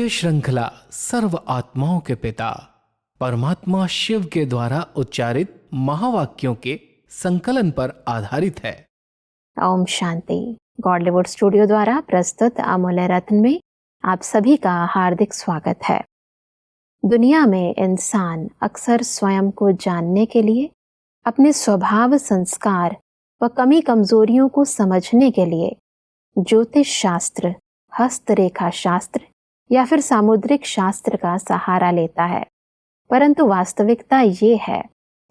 ये श्रृंखला सर्व आत्माओं के पिता परमात्मा शिव के द्वारा उच्चारित महावाक्यों के संकलन पर आधारित है। ओम शांति। गॉडलीवुड स्टूडियो द्वारा प्रस्तुत अमूल्य रत्न में आप सभी का हार्दिक स्वागत है। दुनिया में इंसान अक्सर स्वयं को जानने के लिए, अपने स्वभाव, संस्कार व कमी कमजोरियों को समझने के लिए ज्योतिष शास्त्र, हस्तरेखा शास्त्र या फिर सामुद्रिक शास्त्र का सहारा लेता है। परंतु वास्तविकता ये है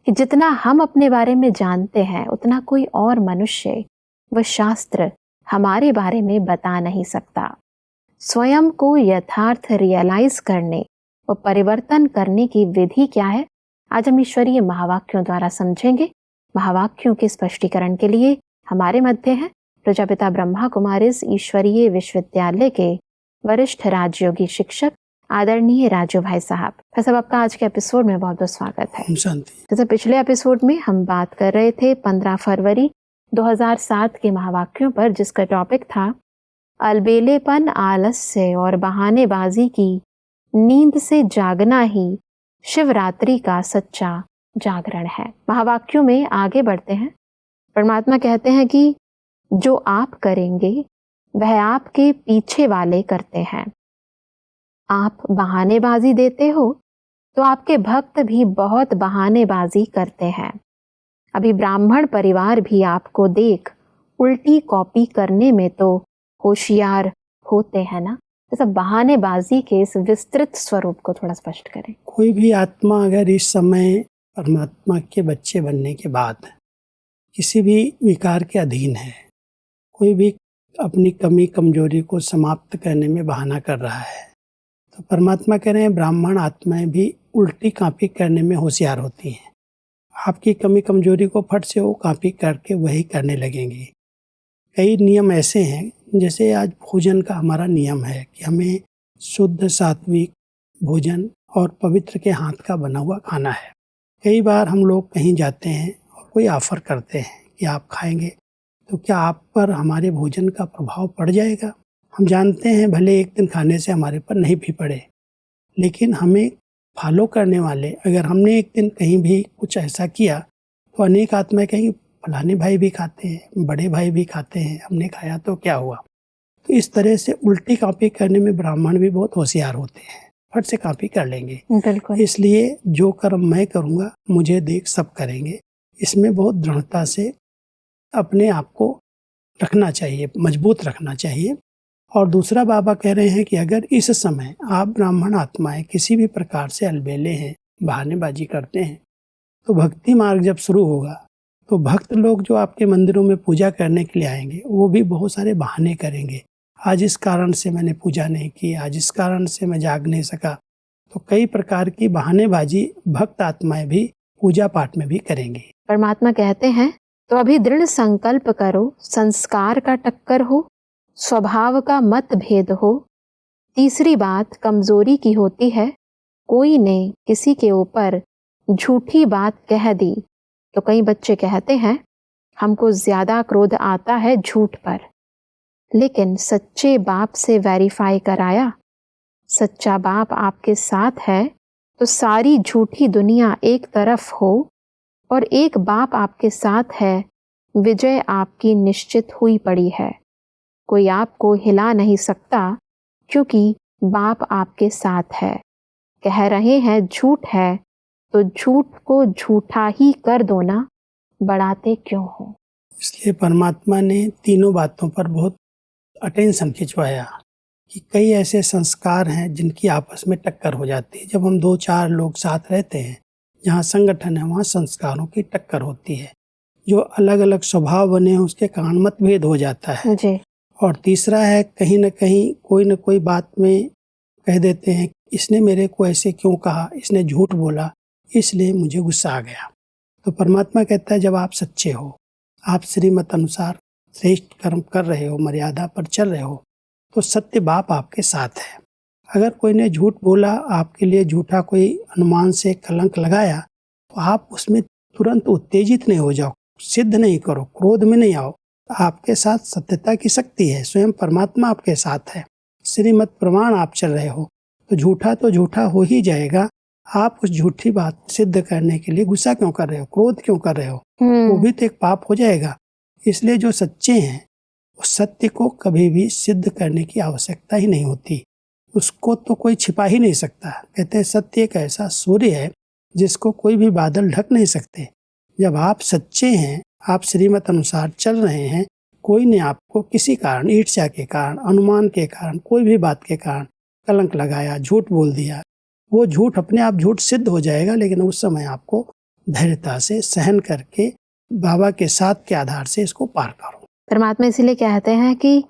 कि जितना हम अपने बारे में जानते हैं उतना कोई और मनुष्य व शास्त्र हमारे बारे में बता नहीं सकता। स्वयं को यथार्थ रियलाइज करने व परिवर्तन करने की विधि क्या है, आज हम ईश्वरीय महावाक्यों द्वारा समझेंगे। महावाक्यों के स्पष्टीकरण के लिए हमारे मध्य हैं प्रजापिता ब्रह्मा कुमारीज ईश्वरीय विश्वविद्यालय के वरिष्ठ राजयोगी शिक्षक आदरणीय राजू भाई साहब। सब आपका आज के एपिसोड में बहुत बहुत स्वागत है। जैसे पिछले एपिसोड में हम बात कर रहे थे 15 फरवरी 2007 के महावाक्यों पर, जिसका टॉपिक था अलबेलेपन, आलस्य और बहानेबाजी की नींद से जागना ही शिवरात्रि का सच्चा जागरण है। महावाक्यों में आगे बढ़ते हैं। परमात्मा कहते हैं कि जो आप करेंगे वह आपके पीछे वाले करते हैं। आप बहानेबाजी देते हो तो आपके भक्त भी बहुत बहानेबाजी करते हैं। अभी ब्राह्मण परिवार भी आपको देख उल्टी कॉपी करने में तो होशियार होते हैं ना। जैसा बहानेबाजी के इस विस्तृत स्वरूप को थोड़ा स्पष्ट करें। कोई भी आत्मा अगर इस समय परमात्मा के बच्चे बनने के बाद किसी भी विकार के अधीन है, कोई भी अपनी कमी कमजोरी को समाप्त करने में बहाना कर रहा है, तो परमात्मा कह रहे हैं ब्राह्मण आत्माएं भी उल्टी कॉपी करने में होशियार होती हैं। आपकी कमी कमजोरी को फट से वो कॉपी करके वही करने लगेंगे। कई नियम ऐसे हैं, जैसे आज भोजन का हमारा नियम है कि हमें शुद्ध सात्विक भोजन और पवित्र के हाथ का बना हुआ खाना है। कई बार हम लोग कहीं जाते हैं और कोई ऑफर करते हैं कि आप खाएंगे, तो क्या आप पर हमारे भोजन का प्रभाव पड़ जाएगा? हम जानते हैं भले एक दिन खाने से हमारे पर नहीं भी पड़े, लेकिन हमें फॉलो करने वाले, अगर हमने एक दिन कहीं भी कुछ ऐसा किया तो अनेक आत्माएं कहेंगी फलाने भाई भी खाते हैं, बड़े भाई भी खाते हैं, हमने खाया तो क्या हुआ। तो इस तरह से उल्टी कॉपी करने में ब्राह्मण भी बहुत होशियार होते हैं, फट से कॉपी कर लेंगे। बिल्कुल। इसलिए जो कर्म मैं करूँगा मुझे देख सब करेंगे, इसमें बहुत दृढ़ता से अपने आप को रखना चाहिए, मजबूत रखना चाहिए। और दूसरा बाबा कह रहे हैं कि अगर इस समय आप ब्राह्मण आत्माएं किसी भी प्रकार से अलबेले हैं, बहानेबाजी करते हैं, तो भक्ति मार्ग जब शुरू होगा तो भक्त लोग जो आपके मंदिरों में पूजा करने के लिए आएंगे वो भी बहुत सारे बहाने करेंगे। आज इस कारण से मैंने पूजा नहीं की, आज इस कारण से मैं जाग नहीं सका। तो कई प्रकार की बहानेबाजी भक्त आत्माएं भी पूजा पाठ में भी करेंगी। परमात्मा कहते हैं तो अभी दृढ़ संकल्प करो, संस्कार का टक्कर हो, स्वभाव का मत भेद हो। तीसरी बात कमजोरी की होती है, कोई ने किसी के ऊपर झूठी बात कह दी तो कई बच्चे कहते हैं हमको ज्यादा क्रोध आता है झूठ पर, लेकिन सच्चे बाप से वेरीफाई कराया, सच्चा बाप आपके साथ है तो सारी झूठी दुनिया एक तरफ हो और एक बाप आपके साथ है, विजय आपकी निश्चित हुई पड़ी है। कोई आपको हिला नहीं सकता क्योंकि बाप आपके साथ है। कह रहे हैं झूठ है तो झूठ को झूठा ही कर दो ना, बढ़ाते क्यों हो। इसलिए परमात्मा ने तीनों बातों पर बहुत अटेंशन खिंचवाया कि कई ऐसे संस्कार हैं जिनकी आपस में टक्कर हो जाती है। जब हम 2-4 लोग साथ रहते हैं, जहाँ संगठन है वहाँ संस्कारों की टक्कर होती है। जो अलग अलग स्वभाव बने हैं उसके कारण मतभेद हो जाता है जी। और तीसरा है कहीं न कहीं कोई न कोई बात में कह देते हैं इसने मेरे को ऐसे क्यों कहा, इसने झूठ बोला, इसलिए मुझे गुस्सा आ गया। तो परमात्मा कहता है जब आप सच्चे हो, आप श्रीमत अनुसार श्रेष्ठ कर्म कर रहे हो, मर्यादा पर चल रहे हो, तो सत्य बाप आपके साथ है। अगर कोई ने झूठ बोला, आपके लिए झूठा कोई अनुमान से कलंक लगाया, तो आप उसमें तुरंत उत्तेजित नहीं हो जाओ, सिद्ध नहीं करो, क्रोध में नहीं आओ। आपके साथ सत्यता की शक्ति है, स्वयं परमात्मा आपके साथ है, श्रीमत प्रमाण आप चल रहे हो, तो झूठा हो ही जाएगा। आप उस झूठी बात सिद्ध करने के लिए गुस्सा क्यों कर रहे हो, क्रोध क्यों कर रहे हो, वो भी तो एक पाप हो जाएगा। इसलिए जो सच्चे हैं उस सत्य को कभी भी सिद्ध करने की आवश्यकता ही नहीं होती, उसको तो कोई छिपा ही नहीं सकता। कहते हैं सत्य एक ऐसा सूर्य है जिसको कोई भी बादल ढक नहीं सकते। जब आप सच्चे हैं, आप श्रीमत अनुसार चल रहे हैं, कोई ने आपको किसी कारण, ईर्ष्या के कारण, अनुमान के कारण, कोई भी बात के कारण कलंक लगाया, झूठ बोल दिया, वो झूठ अपने आप झूठ सिद्ध हो जाएगा। लेकिन उस समय आपको धैर्यता से सहन करके बाबा के साथ के आधार से इसको पार करो। परमात्मा इसीलिए कहते हैं कि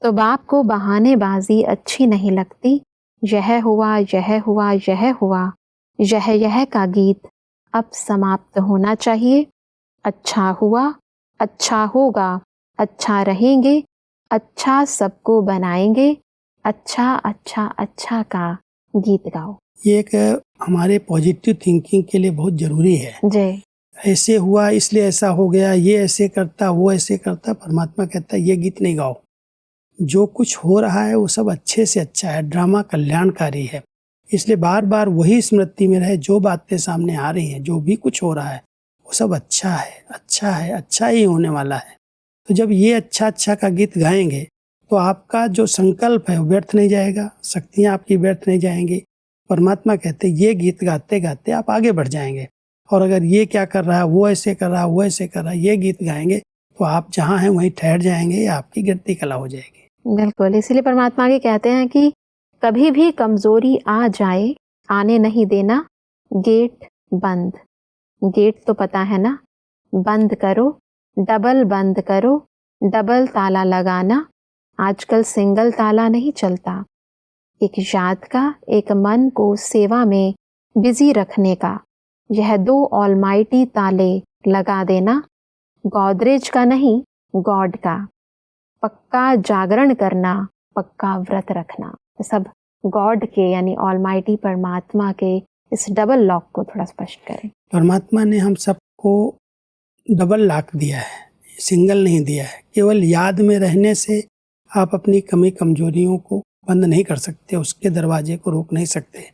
तो बाप को बहानेबाजी अच्छी नहीं लगती, यह हुआ यह हुआ यह हुआ, यह का गीत अब समाप्त होना चाहिए। अच्छा हुआ, अच्छा होगा, अच्छा रहेंगे, अच्छा सबको बनाएंगे, अच्छा अच्छा अच्छा का गीत गाओ। ये एक हमारे पॉजिटिव थिंकिंग के लिए बहुत जरूरी है। जी। ऐसे हुआ इसलिए ऐसा हो गया, ये ऐसे करता, वो ऐसे करता। परमात्मा कहता है ये गीत नहीं गाओ। जो कुछ हो रहा है वो सब अच्छे से अच्छा है, ड्रामा कल्याणकारी है। इसलिए बार बार वही स्मृति में रहे, जो बातें सामने आ रही हैं, जो भी कुछ हो रहा है वो सब अच्छा है, अच्छा है, अच्छा ही होने वाला है। तो जब ये अच्छा अच्छा का गीत गाएंगे तो आपका जो संकल्प है वो व्यर्थ नहीं जाएगा, शक्तियाँ आपकी व्यर्थ नहीं जाएंगी। परमात्मा कहते हैं ये गीत गाते गाते आप आगे बढ़ जाएंगे। और अगर ये क्या कर रहा है, वो ऐसे कर रहा है, वो ऐसे कर रहा है, ये गीत गाएंगे तो आप जहाँ हैं वहीं ठहर जाएंगे, या आपकी गिरती कला हो जाएगी। बिल्कुल, इसीलिए परमात्मा आगे कहते हैं कि कभी भी कमजोरी आ जाए, आने नहीं देना, गेट बंद। गेट तो पता है ना, बंद करो, डबल बंद करो, डबल ताला लगाना। आजकल सिंगल ताला नहीं चलता। एक याद का, एक मन को सेवा में बिजी रखने का, यह 2 ऑलमाइटी ताले लगा देना। गोदरेज का नहीं, गॉड का। पक्का जागरण करना, पक्का व्रत रखना। सब गॉड के यानी ऑलमाइटी परमात्मा के इस डबल लॉक को थोड़ा स्पष्ट करें। परमात्मा ने हम सबको डबल लॉक दिया है, सिंगल नहीं दिया है। केवल याद में रहने से आप अपनी कमी कमजोरियों को बंद नहीं कर सकते, उसके दरवाजे को रोक नहीं सकते।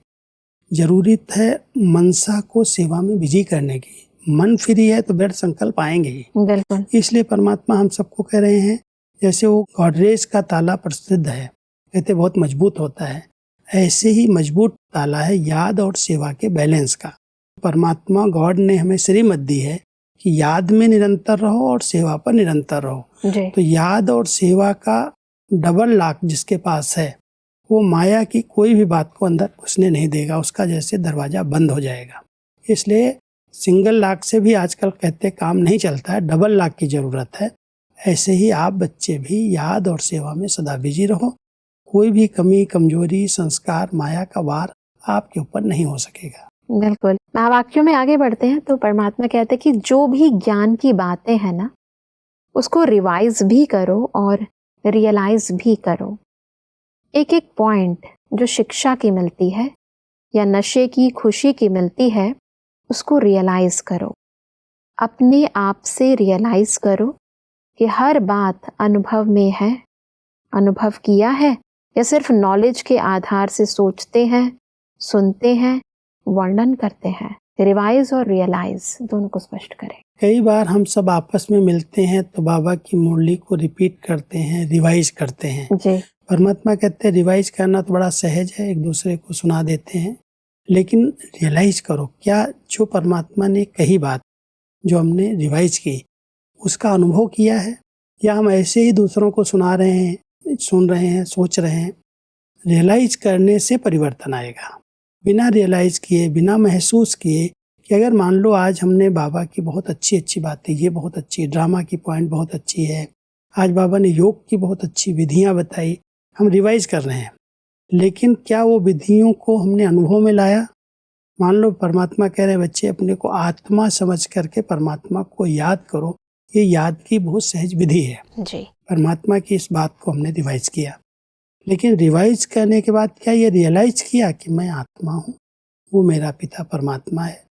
जरूरत है मनसा को सेवा में बिजी करने की। मन फ्री है तो व्यर्थ संकल्प आएंगे ही। बिल्कुल। इसलिए परमात्मा हम सबको कह रहे हैं, जैसे वो गॉडरेज का ताला प्रसिद्ध है, कहते बहुत मजबूत होता है, ऐसे ही मजबूत ताला है याद और सेवा के बैलेंस का। परमात्मा गॉड ने हमें श्रीमत दी है कि याद में निरंतर रहो और सेवा पर निरंतर रहो। जी। तो याद और सेवा का डबल लॉक जिसके पास है, वो माया की कोई भी बात को अंदर घुसने नहीं देगा, उसका जैसे दरवाजा बंद हो जाएगा। इसलिए सिंगल लॉक से भी आजकल कहते काम नहीं चलता है, डबल लॉक की जरूरत है। ऐसे ही आप बच्चे भी याद और सेवा में सदा बिजी रहो। कोई भी कमी कमजोरी संस्कार माया का वार आपके ऊपर नहीं हो सकेगा। बिल्कुल। महावाक्यों में आगे बढ़ते हैं तो परमात्मा कहते हैं कि जो भी ज्ञान की बातें हैं ना, उसको रिवाइज भी करो और रियलाइज भी करो। एक एक पॉइंट जो शिक्षा की मिलती है या नशे की खुशी की मिलती है, उसको रियलाइज करो। अपने आप से रियलाइज करो कि हर बात अनुभव में है। अनुभव किया है या सिर्फ नॉलेज के आधार से सोचते हैं, सुनते हैं, वर्णन करते हैं। रिवाइज और रियलाइज दोनों को स्पष्ट करें। कई बार हम सब आपस में मिलते हैं तो बाबा की मुरली को रिपीट करते हैं, रिवाइज करते हैं। जी। परमात्मा कहते हैं रिवाइज करना तो बड़ा सहज है, एक दूसरे को सुना देते हैं, लेकिन रियलाइज करो क्या जो परमात्मा ने कही बात, जो हमने रिवाइज की, उसका अनुभव किया है, या हम ऐसे ही दूसरों को सुना रहे हैं, सुन रहे हैं, सोच रहे हैं। रियलाइज करने से परिवर्तन आएगा। बिना रियलाइज किए, बिना महसूस किए कि अगर मान लो आज हमने बाबा की बहुत अच्छी अच्छी बातें, ये बहुत अच्छी ड्रामा की पॉइंट बहुत अच्छी है, आज बाबा ने योग की बहुत अच्छी विधियां बताई, हम रिवाइज कर रहे हैं, लेकिन क्या वो विधियों को हमने अनुभव में लाया? मान लो परमात्मा कह रहे हैं बच्चे अपने को आत्मा समझ करके परमात्मा को याद करो, ये याद की बहुत सहज विधि है। जी। परमात्मा की इस बात को हमने रिवाइज किया, लेकिन रिवाइज करने के बाद क्या ये रियलाइज किया कि मैं आत्मा हूँ, वो मेरा पिता परमात्मा है,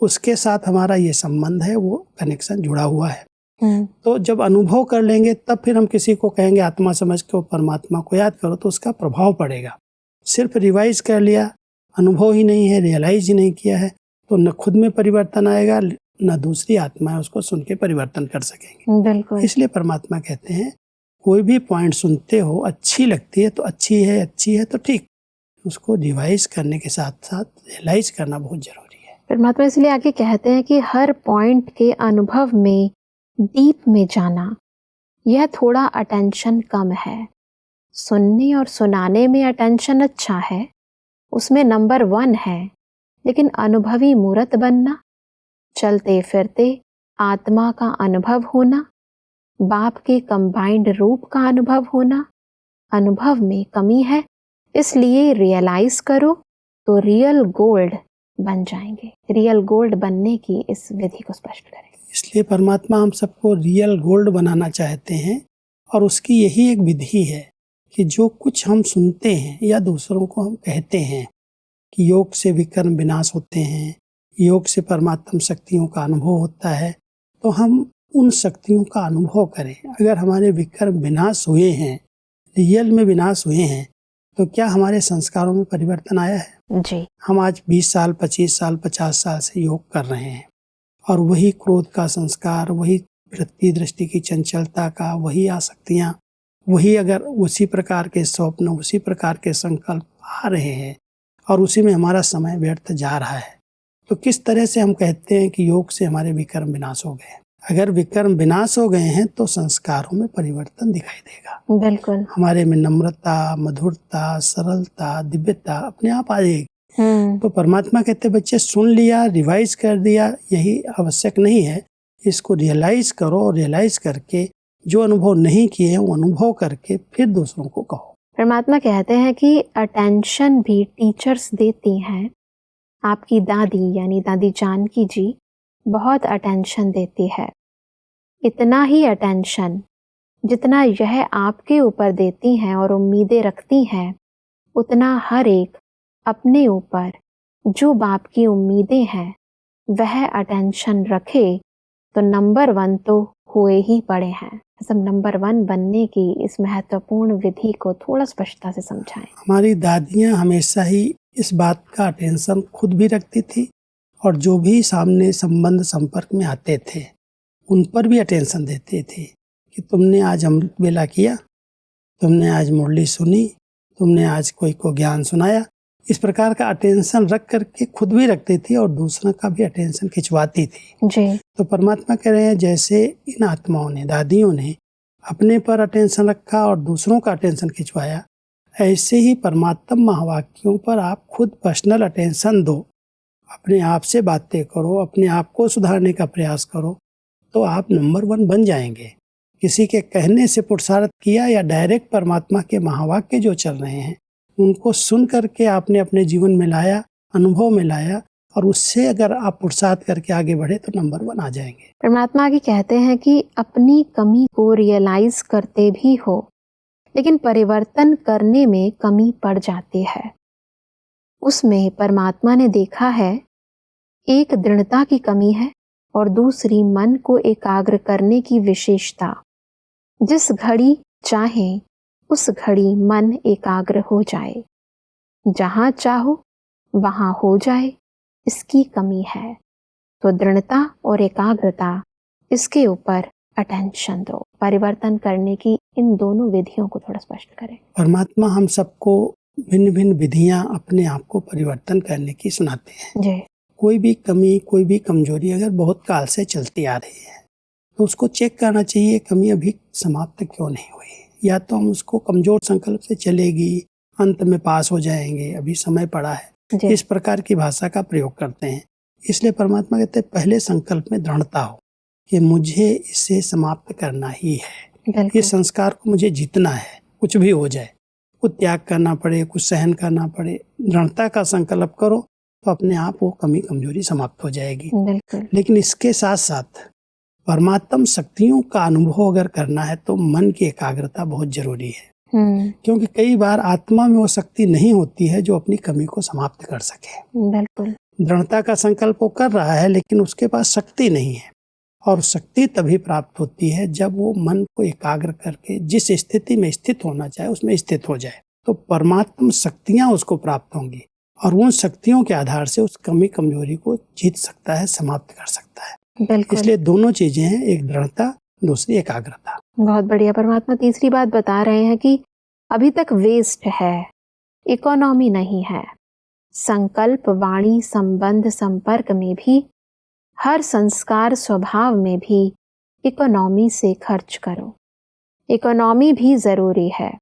उसके साथ हमारा ये संबंध है, वो कनेक्शन जुड़ा हुआ है। तो जब अनुभव कर लेंगे तब फिर हम किसी को कहेंगे आत्मा समझ के वो परमात्मा को याद करो, तो उसका प्रभाव पड़ेगा। सिर्फ रिवाइज कर लिया, अनुभव ही नहीं है, रियलाइज ही नहीं किया है, तो न खुद में परिवर्तन आएगा, न दूसरी आत्माएं उसको सुन के परिवर्तन कर सकेंगे। बिल्कुल। इसलिए परमात्मा कहते हैं कोई भी पॉइंट सुनते हो, अच्छी लगती है तो अच्छी है तो ठीक, उसको रिवाइज करने के साथ साथ रियलाइज करना बहुत जरूरी है। परमात्मा इसलिए आगे कहते हैं कि हर पॉइंट के अनुभव में डीप में जाना, यह थोड़ा अटेंशन कम है। सुनने और सुनाने में अटेंशन अच्छा है, उसमें नंबर 1 है, लेकिन अनुभवी मूर्त बनना, चलते फिरते आत्मा का अनुभव होना, बाप के कंबाइंड रूप का अनुभव होना, अनुभव में कमी है, इसलिए रियलाइज करो तो रियल गोल्ड बन जाएंगे। रियल गोल्ड बनने की इस विधि को स्पष्ट करें। इसलिए परमात्मा हम सबको रियल गोल्ड बनाना चाहते हैं, और उसकी यही एक विधि है कि जो कुछ हम सुनते हैं या दूसरों को हम कहते हैं कि योग से विकर्म विनाश होते हैं, योग से परमात्म शक्तियों का अनुभव होता है, तो हम उन शक्तियों का अनुभव करें। अगर हमारे विकर्म विनाश हुए हैं, रियल में विनाश हुए हैं, तो क्या हमारे संस्कारों में परिवर्तन आया है? जी। हम आज 20 साल, 25 साल, 50 साल से योग कर रहे हैं, और वही क्रोध का संस्कार, वही वृत्ति दृष्टि की चंचलता का, वही आसक्तियाँ, वही अगर उसी प्रकार के स्वप्न, उसी प्रकार के संकल्प आ रहे हैं, और उसी में हमारा समय व्यर्थ जा रहा है, तो किस तरह से हम कहते हैं कि योग से हमारे विकर्म विनाश हो गए? अगर विकर्म विनाश हो गए हैं तो संस्कारों में परिवर्तन दिखाई देगा। बिल्कुल। हमारे में नम्रता, मधुरता, सरलता, दिव्यता अपने आप आ जाएगी। तो परमात्मा कहते बच्चे सुन लिया, रिवाइज कर दिया, यही आवश्यक नहीं है, इसको रियलाइज करो, और रियलाइज करके जो अनुभव नहीं किए हैं वो अनुभव करके फिर दूसरों को कहो। परमात्मा कहते हैं कि अटेंशन भी टीचर्स देती हैं। आपकी दादी यानी दादी जानकी जी बहुत अटेंशन देती है, इतना ही अटेंशन जितना यह आपके ऊपर देती हैं और उम्मीदें रखती हैं, उतना हर एक अपने ऊपर जो बाप की उम्मीदें हैं वह अटेंशन रखे तो नंबर 1 तो हुए ही पड़े हैं। सब नंबर 1 बनने की इस महत्वपूर्ण विधि को थोड़ा स्पष्टता से समझाएं। हमारी दादियाँ हमेशा ही इस बात का अटेंशन खुद भी रखती थी, और जो भी सामने संबंध संपर्क में आते थे उन पर भी अटेंशन देते थे कि तुमने आज अमृत वेला किया, तुमने आज मुरली सुनी, तुमने आज कोई को ज्ञान सुनाया। इस प्रकार का अटेंशन रख करके खुद भी रखती थी और दूसरों का भी अटेंशन खिंचवाती थी जी। तो परमात्मा कह रहे हैं जैसे इन आत्माओं ने, दादियों ने अपने पर अटेंशन रखा और दूसरों का अटेंशन खिंचवाया, ऐसे ही परमात्म महावाक्यों पर आप खुद पर्सनल अटेंशन दो, अपने आप से बातें करो, अपने आप को सुधारने का प्रयास करो, तो आप नंबर 1 बन जाएंगे। किसी के कहने से पुरुषार्थ किया या डायरेक्ट परमात्मा के महावाक्य जो चल रहे हैं उनको सुन करके आपने अपने जीवन में लाया, अनुभव में लाया, और उससे अगर आप पुरुषार्थ करके आगे बढ़े तो नंबर 1 आ जाएंगे। परमात्मा आगे कहते हैं कि अपनी कमी को रियलाइज करते भी हो, लेकिन परिवर्तन करने में कमी पड़ जाती है। उसमें परमात्मा ने देखा है एक दृढ़ता की कमी है और दूसरी मन को एकाग्र करने की विशेषता। जिस घड़ी चाहे उस घड़ी मन एकाग्र हो जाए, जहाँ चाहो वहाँ हो जाए, इसकी कमी है। तो दृढ़ता और एकाग्रता, इसके ऊपर अटेंशन दो। परिवर्तन करने की इन दोनों विधियों को थोड़ा स्पष्ट करें। परमात्मा हम सबको भिन्न भिन्न विधियां अपने आप को परिवर्तन करने की सुनाते हैं जी। कोई भी कमी, कोई भी कमजोरी अगर बहुत काल से चलती आ रही है तो उसको चेक करना चाहिए, कमी अभी समाप्त क्यों नहीं हुई। या तो हम उसको कमजोर संकल्प से चलेगी, अंत में पास हो जाएंगे, अभी समय पड़ा है, इस प्रकार की भाषा का प्रयोग करते हैं। इसलिए परमात्मा कहते हैं पहले संकल्प में दृढ़ता हो कि मुझे इसे समाप्त करना ही है, ये संस्कार को मुझे जीतना है, कुछ भी हो जाए, कुछ त्याग करना पड़े, कुछ सहन करना पड़े, दृढ़ता का संकल्प करो तो अपने आप वो कमी कमजोरी समाप्त हो जाएगी। लेकिन इसके साथ साथ परमात्म शक्तियों का अनुभव अगर करना है तो मन की एकाग्रता बहुत जरूरी है, क्योंकि कई बार आत्मा में वो शक्ति नहीं होती है जो अपनी कमी को समाप्त कर सके। दृढ़ता का संकल्प वो कर रहा है लेकिन उसके पास शक्ति नहीं है, और शक्ति तभी प्राप्त होती है जब वो मन को एकाग्र करके जिस स्थिति में स्थित होना चाहे उसमें स्थित हो जाए। तो परमात्मा शक्तियाँ उसको प्राप्त होंगी और उन शक्तियों के आधार से उस कमी कमजोरी को जीत सकता है, समाप्त कर सकता है। बिल्कुल। इसलिए दोनों चीजें हैं, एक दृढ़ता, दूसरी एकाग्रता। बहुत बढ़िया। परमात्मा तीसरी बात बता रहे हैं कि अभी तक वेस्ट है, इकोनॉमी नहीं है। संकल्प, वाणी, संबंध, संपर्क में भी, हर संस्कार, स्वभाव में भी इकोनॉमी से खर्च करो। इकोनॉमी भी जरूरी है।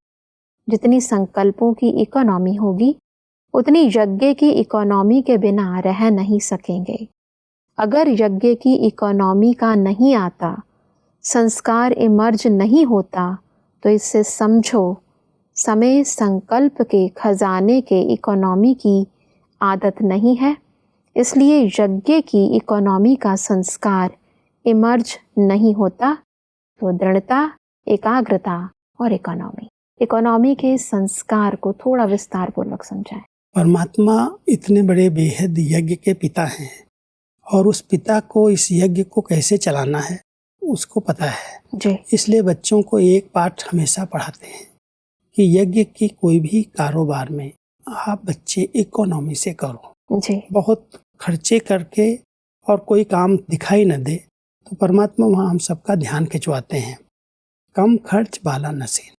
जितनी संकल्पों की इकोनॉमी होगी उतनी यज्ञ की इकोनॉमी के बिना रह नहीं सकेंगे। अगर यज्ञ की इकोनॉमी का नहीं आता, संस्कार इमर्ज नहीं होता, तो इससे समझो समय संकल्प के खजाने के इकोनॉमी की आदत नहीं है। इसलिए यज्ञ की इकोनॉमी का संस्कार इमर्ज नहीं होता। तो दृढ़ता, एकाग्रता और इकोनॉमी के संस्कार को थोड़ा विस्तार पूर्वक समझाएं। परमात्मा इतने बड़े बेहद यज्ञ के पिता हैं और उस पिता को इस यज्ञ को कैसे चलाना है उसको पता है जी। इसलिए बच्चों को एक पाठ हमेशा पढ़ाते हैं कि यज्ञ की कोई भी कारोबार में आप बच्चे इकोनॉमी से करो। जी। बहुत खर्चे करके और कोई काम दिखाई न दे तो परमात्मा वहाँ हम सबका ध्यान खिंचवाते हैं। कम खर्च बाला नसीन,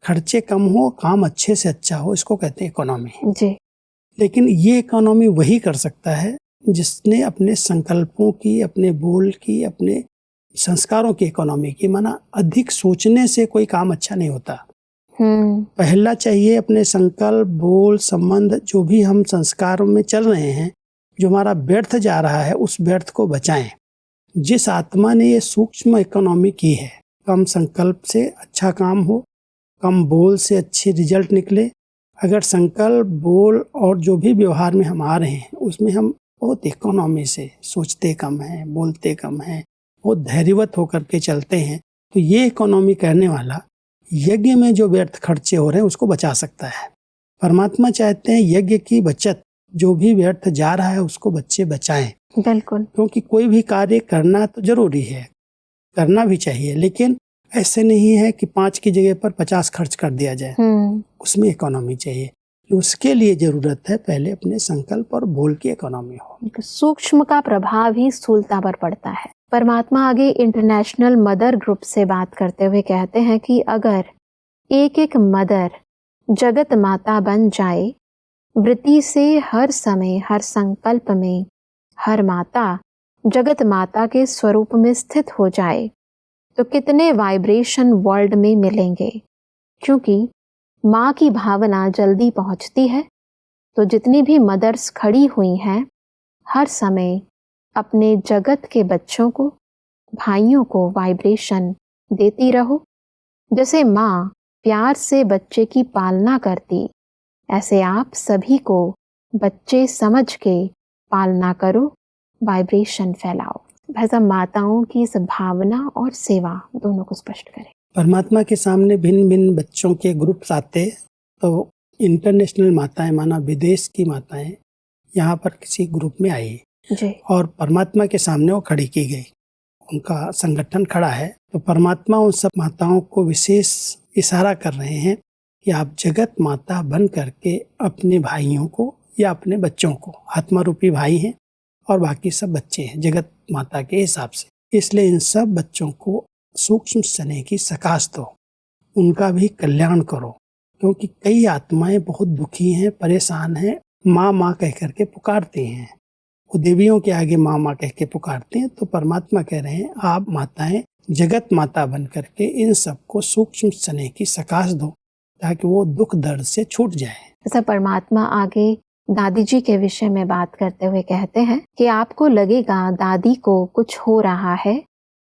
खर्चे कम हो, काम अच्छे से अच्छा हो, इसको कहते हैं इकोनॉमी। जी। लेकिन ये इकोनॉमी वही कर सकता है जिसने अपने संकल्पों की, अपने बोल की, अपने संस्कारों की इकोनॉमी की। माना अधिक सोचने से कोई काम अच्छा नहीं होता। पहला चाहिए अपने संकल्प, बोल, संबंध, जो भी हम संस्कारों में चल रहे हैं, जो हमारा व्यर्थ जा रहा है, उस व्यर्थ को बचाएं। जिस आत्मा ने ये सूक्ष्म इकोनॉमी की है, कम संकल्प से अच्छा काम हो, कम बोल से अच्छे रिजल्ट निकले। अगर संकल्प, बोल और जो भी व्यवहार में हम आ रहे हैं उसमें हम बहुत इकोनॉमी से सोचते कम हैं, बोलते कम हैं, बहुत धैर्यवत होकर के चलते हैं, तो ये इकोनॉमी करने वाला यज्ञ में जो व्यर्थ खर्चे हो रहे हैं उसको बचा सकता है। परमात्मा चाहते हैं यज्ञ की बचत, जो भी व्यर्थ जा रहा है उसको बच्चे बचाएं। बिल्कुल। क्योंकि कोई भी कार्य करना तो जरूरी है, करना भी चाहिए, लेकिन ऐसे नहीं है कि 5 की जगह पर 50 खर्च कर दिया जाए। उसमें इकोनॉमी चाहिए। उसके लिए जरूरत है पहले अपने संकल्प और बोल की इकोनॉमी हो। सूक्ष्म का प्रभाव ही स्थूलता पर पड़ता है। परमात्मा आगे इंटरनेशनल मदर ग्रुप से बात करते हुए कहते हैं कि अगर एक एक मदर जगत माता बन जाए, वृत्ति से हर समय, हर संकल्प में हर माता जगत माता के स्वरूप में स्थित हो जाए, तो कितने वाइब्रेशन वर्ल्ड में मिलेंगे। क्योंकि माँ की भावना जल्दी पहुँचती है। तो जितनी भी मदर्स खड़ी हुई हैं, हर समय अपने जगत के बच्चों को, भाइयों को वाइब्रेशन देती रहो। जैसे माँ प्यार से बच्चे की पालना करती, ऐसे आप सभी को बच्चे समझ के पालना करो, वाइब्रेशन फैलाओ। भाई साहब, माताओं की इस भावना और सेवा दोनों को स्पष्ट करें। परमात्मा के सामने भिन्न भिन्न बच्चों के ग्रुप्स आते, तो इंटरनेशनल माताएं, माना विदेश की माताएं, यहाँ पर किसी ग्रुप में आई जी। और परमात्मा के सामने वो खड़ी की गई, उनका संगठन खड़ा है। तो परमात्मा उन सब माताओं को विशेष इशारा कर रहे हैं कि आप जगत माता बन करके अपने भाइयों को या अपने बच्चों को, आत्मा रूपी भाई हैं और बाकी सब बच्चे हैं जगत माता के हिसाब से, इसलिए इन सब बच्चों को सूक्ष्म स्नेह की सकाश दो, उनका भी कल्याण करो। क्योंकि कई आत्माएं बहुत दुखी हैं, परेशान हैं, माँ माँ कह करके पुकारती हैं, वो देवियों के आगे माँ माँ कह के पुकारते हैं। तो परमात्मा कह रहे हैं आप माताएं जगत माता बन करके इन सबको सूक्ष्म स्नेह की सकाश दो, ताकि वो दुख दर्द से छूट जाए। ऐसा परमात्मा आगे दादी जी के विषय में बात करते हुए कहते हैं कि आपको लगेगा दादी को कुछ हो रहा है,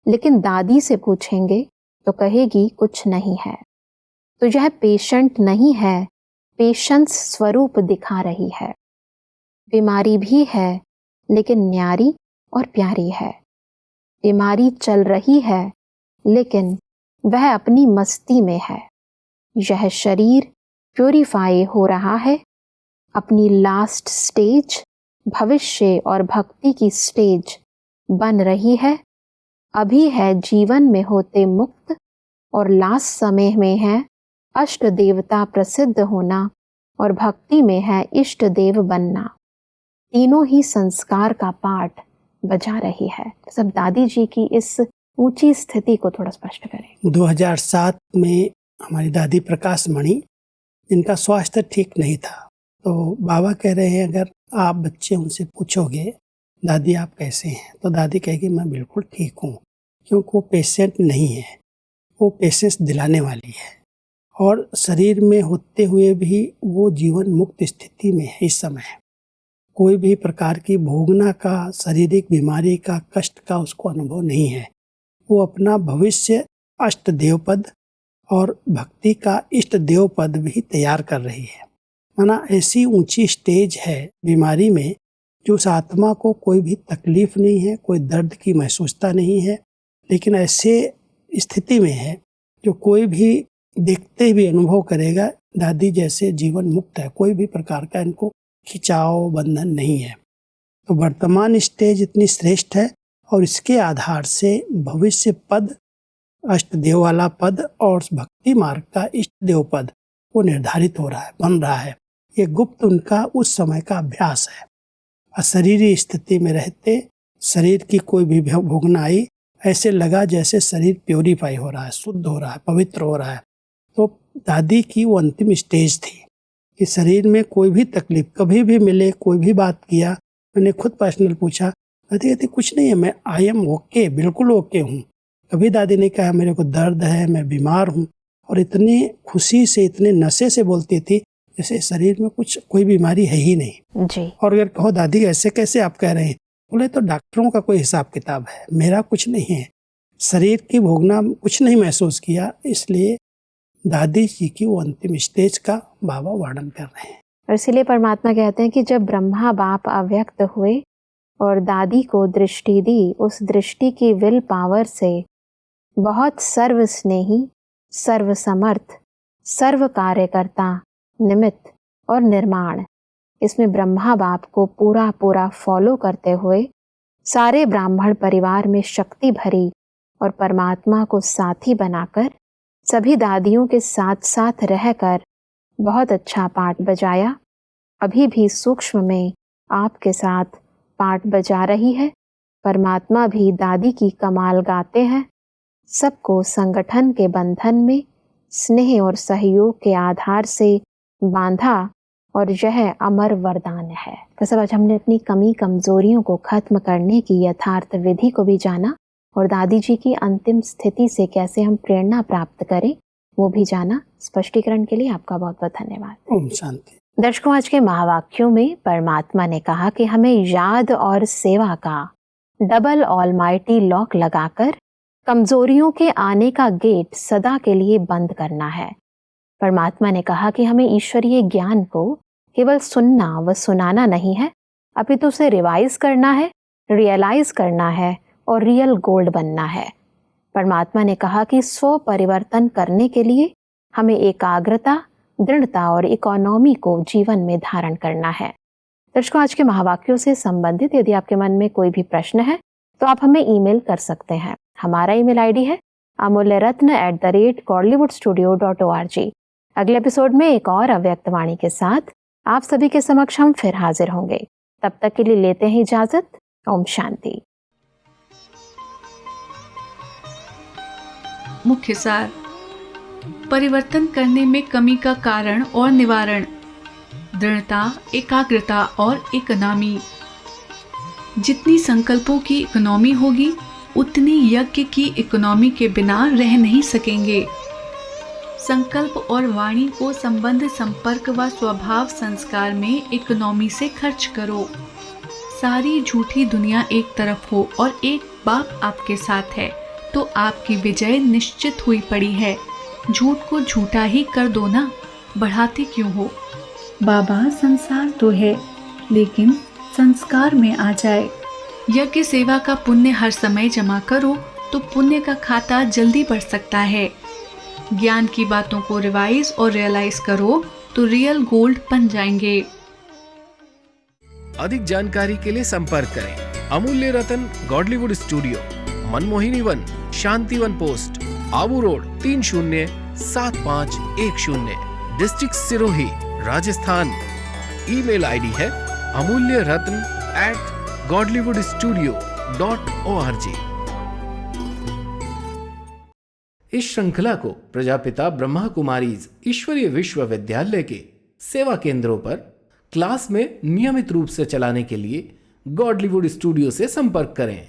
लेकिन दादी से पूछेंगे तो कहेगी कुछ नहीं है। तो यह पेशेंट नहीं है, पेशेंस स्वरूप दिखा रही है। बीमारी भी है लेकिन न्यारी और प्यारी है। बीमारी चल रही है लेकिन वह अपनी मस्ती में है। यह शरीर प्यूरिफाई हो रहा है, अपनी लास्ट स्टेज, भविष्य और भक्ति की स्टेज बन रही है। अभी है जीवन में होते मुक्त और लास्ट समय में है अष्ट देवता प्रसिद्ध होना और भक्ति में है इष्ट देव बनना, तीनों ही संस्कार का पाठ बजा रही है। सब दादी जी की इस ऊंची स्थिति को थोड़ा स्पष्ट करें। 2007 में हमारी दादी प्रकाश मणि, जिनका स्वास्थ्य ठीक नहीं था, तो बाबा कह रहे हैं अगर आप बच्चे उनसे पूछोगे दादी आप कैसे हैं, तो दादी कहेगी मैं बिल्कुल ठीक हूँ, क्योंकि वो पेशेंट नहीं है, वो पेशेंस दिलाने वाली है और शरीर में होते हुए भी वो जीवन मुक्त स्थिति में है। इस समय कोई भी प्रकार की भोगना का, शारीरिक बीमारी का, कष्ट का उसको अनुभव नहीं है। वो अपना भविष्य अष्ट देव पद और भक्ति का इष्ट देव पद भी तैयार कर रही है। माना ऐसी ऊंची स्टेज है बीमारी में जो उस आत्मा को कोई भी तकलीफ नहीं है, कोई दर्द की महसूसता नहीं है, लेकिन ऐसे स्थिति में है जो कोई भी देखते भी अनुभव करेगा दादी जैसे जीवन मुक्त है, कोई भी प्रकार का इनको खिंचाव बंधन नहीं है। तो वर्तमान स्टेज इतनी श्रेष्ठ है और इसके आधार से भविष्य पद, अष्ट देव वाला पद और भक्ति मार्ग का इष्ट देव पद वो निर्धारित हो रहा है, बन रहा है। ये गुप्त उनका उस समय का अभ्यास है। अशरीरी स्थिति में रहते शरीर की कोई भी भोगना आई, ऐसे लगा जैसे शरीर प्योरीफाई हो रहा है, शुद्ध हो रहा है, पवित्र हो रहा है। तो दादी की वो अंतिम स्टेज थी कि शरीर में कोई भी तकलीफ कभी भी मिले, कोई भी बात किया, मैंने खुद पर्सनल पूछा, दादी कहती कुछ नहीं है, मैं आई एम ओके, बिल्कुल ओके हूँ। कभी दादी ने कहा मेरे को दर्द है, मैं बीमार हूँ, और इतनी खुशी से, इतने नशे से बोलती थी जैसे शरीर में कुछ कोई बीमारी है ही नहीं जी। और अगर कहो दादी ऐसे कैसे आप कह रहे हैं, बोले तो डॉक्टरों का कोई हिसाब किताब है, मेरा कुछ नहीं है, शरीर की भोगना कुछ नहीं महसूस किया। इसलिए दादी जी की वो अंतिम स्टेज का बाबा वर्णन कर रहे हैं। और इसीलिए परमात्मा कहते हैं कि जब ब्रह्मा बाप अव्यक्त हुए और दादी को दृष्टि दी, उस दृष्टि की विल पावर से बहुत सर्व स्नेही, सर्व समर्थ, सर्व कार्यकर्ता, निमित्त और निर्माण, इसमें ब्रह्मा बाप को पूरा पूरा फॉलो करते हुए सारे ब्राह्मण परिवार में शक्ति भरी और परमात्मा को साथी बनाकर सभी दादियों के साथ साथ रहकर बहुत अच्छा पाठ बजाया। अभी भी सूक्ष्म में आपके साथ पाठ बजा रही है। परमात्मा भी दादी की कमाल गाते हैं। सबको संगठन के बंधन में स्नेह और सहयोग के आधार से बांधा और यह अमर वरदान है। तो सब आज हमने अपनी कमी कमजोरियों को खत्म करने की यथार्थ विधि को भी जाना और दादी जी की अंतिम स्थिति से कैसे हम प्रेरणा प्राप्त करें वो भी जाना। स्पष्टीकरण के लिए आपका बहुत बहुत धन्यवाद। ओम शांति। दर्शकों, आज के महावाक्यों में परमात्मा ने कहा कि हमें याद और सेवा का डबल ऑलमाइटी लॉक लगाकर कमजोरियों के आने का गेट सदा के लिए बंद करना है। परमात्मा ने कहा कि हमें ईश्वरीय ज्ञान को केवल सुनना व सुनाना नहीं है, अपितु उसे रिवाइज करना है, रियलाइज करना है और रियल गोल्ड बनना है। परमात्मा ने कहा कि स्व परिवर्तन करने के लिए हमें एकाग्रता, दृढ़ता और इकोनॉमी को जीवन में धारण करना है। दर्शकों, आज के महावाक्यों से संबंधित यदि आपके मन में कोई भी प्रश्न है तो आप हमें ईमेल कर सकते हैं। हमारा ईमेल आईडी है amulyaratna@godlywoodstudio.org। अगले एपिसोड में एक और अव्यक्त वाणी के साथ आप सभी के समक्ष हम फिर हाजिर होंगे। तब तक के लिए लेते हैं इजाजत। ओम शांति। मुख्य सार: परिवर्तन करने में कमी का कारण और निवारण, दृढ़ता, एकाग्रता और इकोनॉमी। जितनी संकल्पों की इकोनॉमी होगी उतनी यज्ञ की इकोनॉमी के बिना रह नहीं सकेंगे। संकल्प और वाणी को संबंध, संपर्क व स्वभाव संस्कार में इकोनॉमी से खर्च करो। सारी झूठी दुनिया एक तरफ हो और एक बाप आपके साथ है तो आपकी विजय निश्चित हुई पड़ी है। झूठ को झूठा ही कर दो ना, बढ़ाते क्यों हो। बाबा संसार तो है लेकिन संस्कार में आ जाए। यज्ञ सेवा का पुण्य हर समय जमा करो तो पुण्य का खाता जल्दी बढ़ सकता है। ज्ञान की बातों को रिवाइज और रियलाइज करो तो रियल गोल्ड बन जाएंगे। अधिक जानकारी के लिए संपर्क करें Amulya Ratan Godlywood studio, Manmohini Van, Shanti Van post, Abu road, 30 7510, district Sirohi, Rajasthan. Email ID है amulyaratn@godlywoodstudio.org। इस श्रृंखला को प्रजापिता ब्रह्मा कुमारीज ईश्वरीय विश्वविद्यालय के सेवा केंद्रों पर क्लास में नियमित रूप से चलाने के लिए गॉडलीवुड स्टूडियो से संपर्क करें।